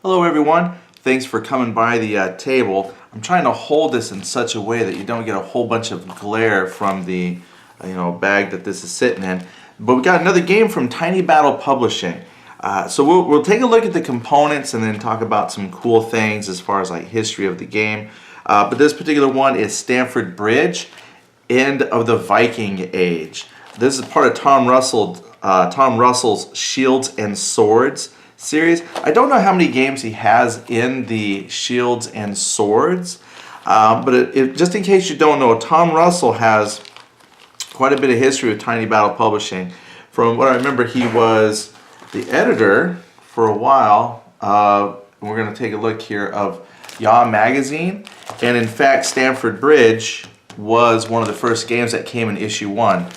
Hello everyone, thanks for coming by the table. I'm trying to hold this in such a way that you don't get a whole bunch of glare from the bag that this is sitting in. But we got another game from Tiny Battle Publishing. So we'll take a look at the components and then talk about some cool things as far as like history of the game. But this particular one is Stamford Bridge, End of the Viking Age. This is part of Tom Russell's Shields and Swords series. I don't know how many games he has in the Shields and Swords, but just in case you don't know, Tom Russell has quite a bit of history with Tiny Battle Publishing. From what I remember, he was the editor for a while. We're going to take a look here of Yaw Magazine, and in fact Stamford Bridge was one of the first games that came in issue 1.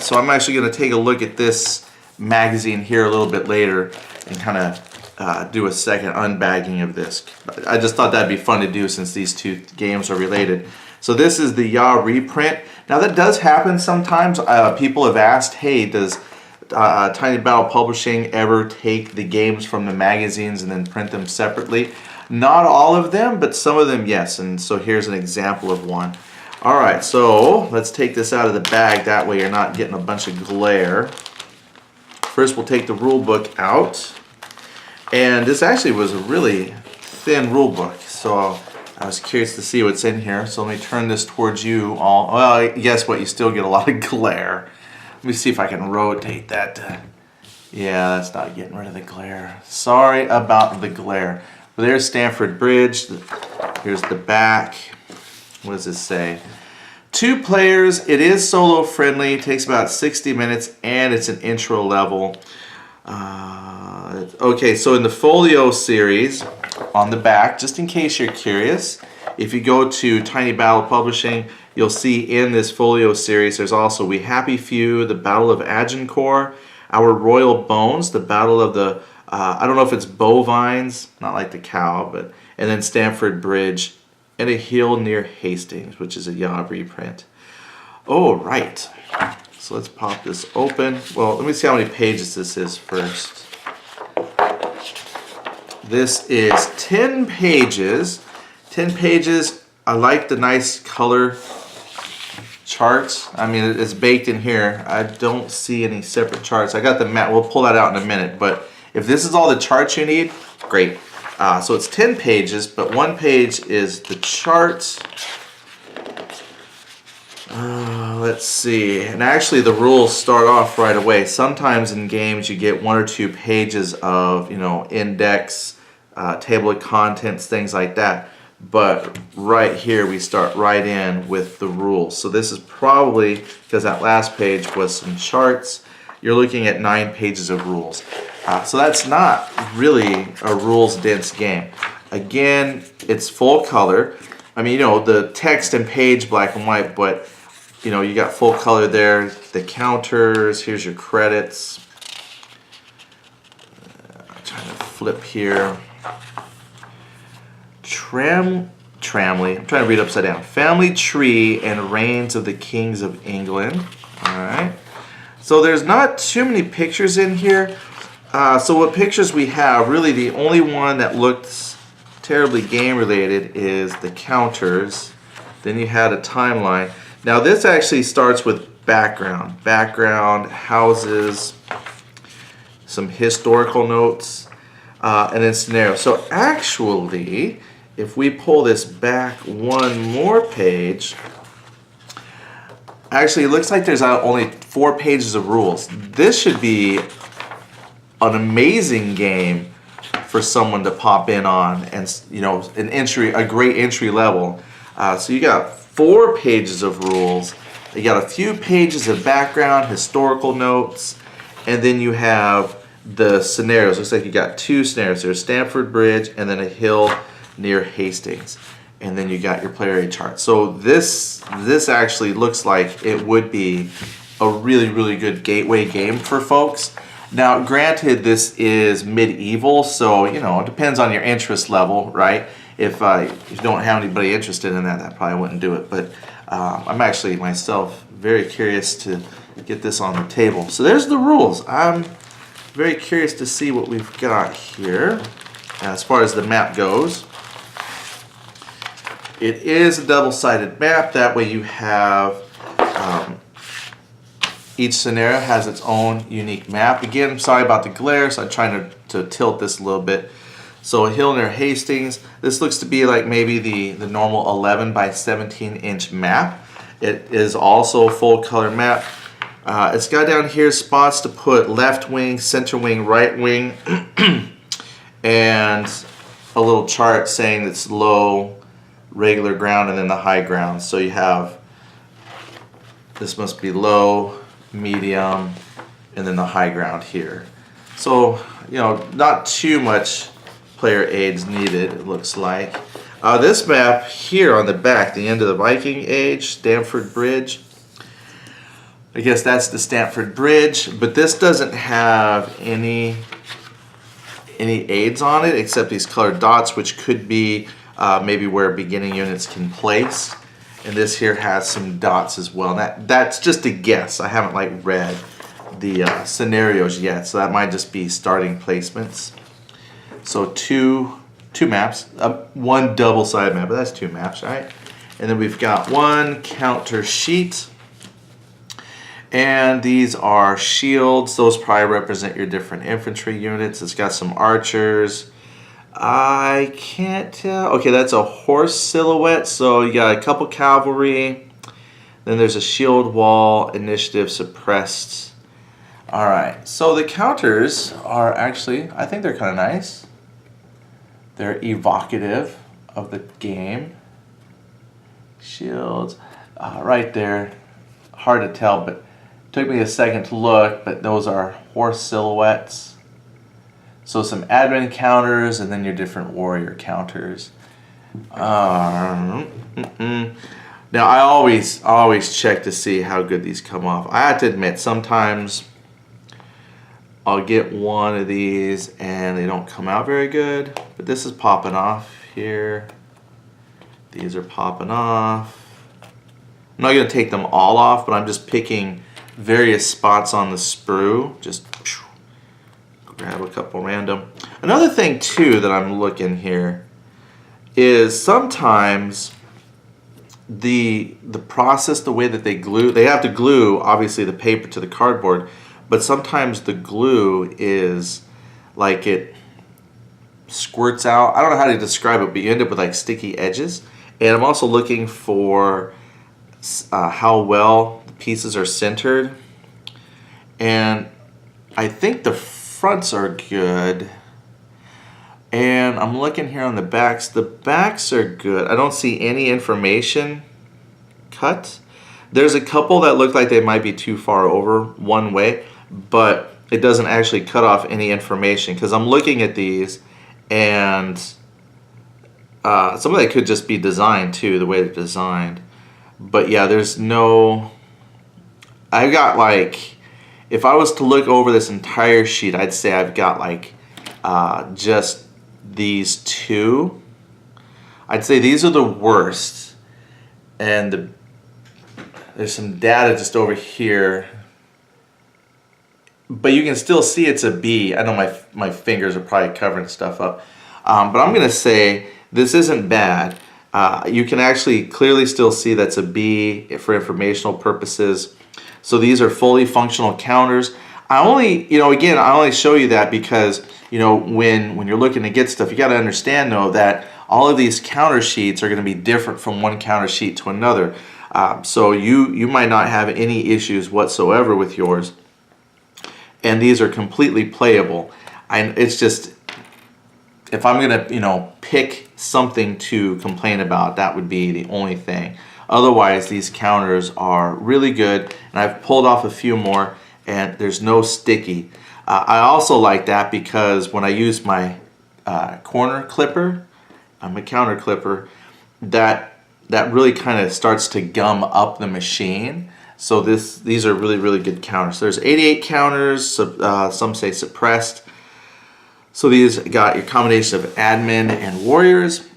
So I'm actually going to take a look at this magazine here a little bit later and kind of do a second unbagging of this. I just thought that'd be fun to do since these two games are related. So this is the Yaw reprint. Now that does happen sometimes. People have asked, hey, does Tiny Battle Publishing ever take the games from the magazines and then print them separately? Not all of them, but some of them, yes. And so here's an example of one. All right, so let's take this out of the bag. That way you're not getting a bunch of glare. First, we'll take the rule book out. And this actually was a really thin rule book, so I was curious to see what's in here. So let me turn this towards you all. Well, guess what? You still get a lot of glare. Let me see if I can rotate that. Yeah, that's not getting rid of the glare. Sorry about the glare. Well, there's Stamford Bridge. Here's the back. What does this say? 2 players. It is solo friendly. It takes about 60 minutes, and it's an intro level. Okay, so in the folio series on the back, just in case you're curious, if you go to Tiny Battle Publishing, you'll see in this folio series there's also We Happy Few, the Battle of Agincourt, Our Royal Bones, the Battle of the I don't know if it's bovines, not like the cow, but and then Stamford Bridge and A Hill Near Hastings, which is a Yaw reprint. Oh, right. So let's pop this open. Well, let me see how many pages this is first. This is 10 pages. 10 pages. I like the nice color charts. I mean, it's baked in here. I don't see any separate charts. I got the map. We'll pull that out in a minute. But if this is all the charts you need, great. So it's 10 pages, but one page is the charts. Let's see. And actually, the rules start off right away. Sometimes in games you get 1 or 2 pages of, index, table of contents, things like that. But right here we start right in with the rules. So this is probably, because that last page was some charts, you're looking at 9 pages of rules. So that's not really a rules-dense game. Again, it's full color. I mean, the text and page black and white, but you got full color there. The counters, here's your credits. I'm trying to flip here. Tramley, I'm trying to read upside down. Family Tree and Reigns of the Kings of England. All right. So there's not too many pictures in here. So what pictures we have, really the only one that looks terribly game related is the counters. Then you had a timeline. Now this actually starts with background. Background, houses, some historical notes, and then scenario. So actually, if we pull this back one more page, actually it looks like there's only 4 pages of rules. This should be an amazing game for someone to pop in on, and a great entry level. So you got 4 pages of rules. You got a few pages of background, historical notes, and then you have the scenarios. Looks like you got 2 scenarios. There's Stamford Bridge and then A Hill Near Hastings, and then you got your player area chart. So this actually looks like it would be a really, really good gateway game for folks. Now, granted, this is medieval, so it depends on your interest level, right? If you don't have anybody interested in that, that probably wouldn't do it. But I'm actually myself very curious to get this on the table. So there's the rules. I'm very curious to see what we've got here. as far as the map goes. It is a double-sided map. That way you have each scenario has its own unique map. Again, I'm sorry about the glare, so I'm trying to tilt this a little bit. So a hill near Hastings. This looks to be like maybe the normal 11 by 17 inch map. It is also a full color map. It's got down here spots to put left wing, center wing, right wing, and a little chart saying it's low, regular ground, and then the high ground. So you have, this must be low, medium, and then the high ground here. So, you know, not too much player aids needed, it looks like. This map here on the back, the end of the Viking Age, Stamford Bridge. I guess that's the Stamford Bridge, but this doesn't have any aids on it except these colored dots, which could be maybe where beginning units can place. And this here has some dots as well. That's just a guess. I haven't like read the scenarios yet, so that might just be starting placements. So two maps, one double-sided map, but that's two maps, right? And then we've got one counter sheet. And these are shields. Those probably represent your different infantry units. It's got some archers. I can't tell. Okay, that's a horse silhouette. So you got a couple cavalry. Then there's a shield wall, initiative suppressed. All right, so the counters are actually, I think they're kind of nice. They're evocative of the game. Shields, right there. Hard to tell, but took me a second to look, but those are horse silhouettes. So some admin counters and then your different warrior counters. Now I always check to see how good these come off. I have to admit, sometimes I'll get one of these and they don't come out very good, but this is popping off here. These are popping off. I'm not going to take them all off, but I'm just picking various spots on the sprue. Just grab a couple random. Another thing too that I'm looking here is sometimes the process, the way that they glue, they have to glue obviously the paper to the cardboard, but sometimes the glue is like it squirts out. I don't know how to describe it, but you end up with like sticky edges. And I'm also looking for how well the pieces are centered. And I think the fronts are good. And I'm looking here on the backs. The backs are good. I don't see any information cut. There's a couple that look like they might be too far over one way, but it doesn't actually cut off any information, because I'm looking at these and some of that could just be designed too, the way they're designed. But yeah, there's no, I've got like, if I was to look over this entire sheet, I'd say I've got like just these two. I'd say these are the worst. And there's some data just over here. But you can still see it's a B. I know my fingers are probably covering stuff up. But I'm going to say this isn't bad. You can actually clearly still see that's a B for informational purposes. So these are fully functional counters. I only show you that because, when you're looking to get stuff, you got to understand though that all of these counter sheets are going to be different from one counter sheet to another. So you might not have any issues whatsoever with yours. And these are completely playable. It's just, if I'm gonna, pick something to complain about, that would be the only thing. Otherwise, these counters are really good, and I've pulled off a few more, and there's no sticky. I also like that because when I use my corner clipper, my counter clipper, that really kind of starts to gum up the machine. So these are really, really good counters. There's 88 counters, some say suppressed. So these got your combination of admin and warriors.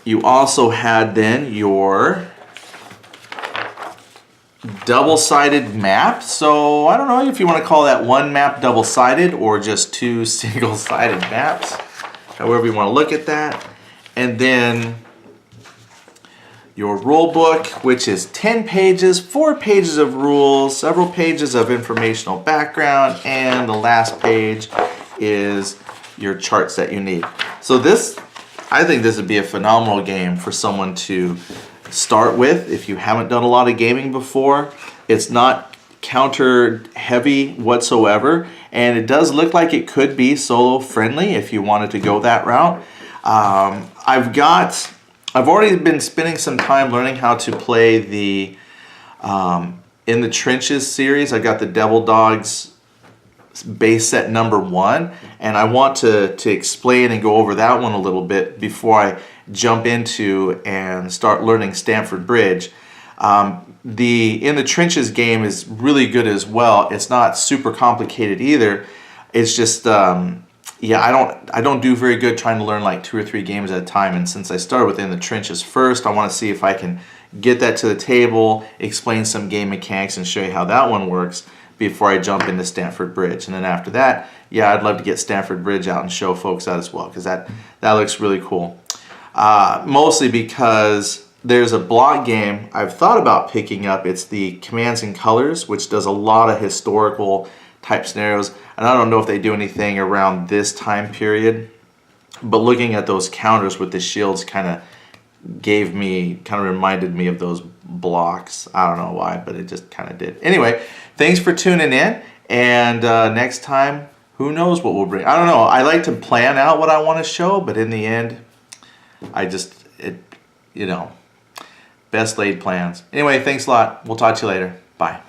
You also had then your double-sided map. So I don't know if you want to call that one map double-sided or just two single-sided maps. however you want to look at that. And then your rule book, which is 10 pages, 4 pages of rules, several pages of informational background, and the last page is your charts that you need. So this, I think this would be a phenomenal game for someone to start with if you haven't done a lot of gaming before. It's not counter heavy whatsoever, and it does look like it could be solo friendly if you wanted to go that route. I've already been spending some time learning how to play the In the Trenches series. I got the Devil Dogs base set number 1, and I want to explain and go over that one a little bit before I jump into and start learning Stamford Bridge. The In the Trenches game is really good as well. It's not super complicated either. It's just yeah, I don't do very good trying to learn like 2 or 3 games at a time, and since I started with In the Trenches first, I want to see if I can get that to the table, explain some game mechanics, and show you how that one works before I jump into Stamford Bridge. And then after that, yeah, I'd love to get Stamford Bridge out and show folks that as well, because that looks really cool. Mostly because there's a block game I've thought about picking up. It's the Commands and Colors, which does a lot of historical type scenarios, and I don't know if they do anything around this time period, but looking at those counters with the shields kind of reminded me of those blocks. I don't know why, but it just kind of did. Anyway, thanks for tuning in, and next time, who knows what we'll bring. I don't know. I like to plan out what I want to show, but in the end, best laid plans. Anyway, thanks a lot. We'll talk to you later. Bye.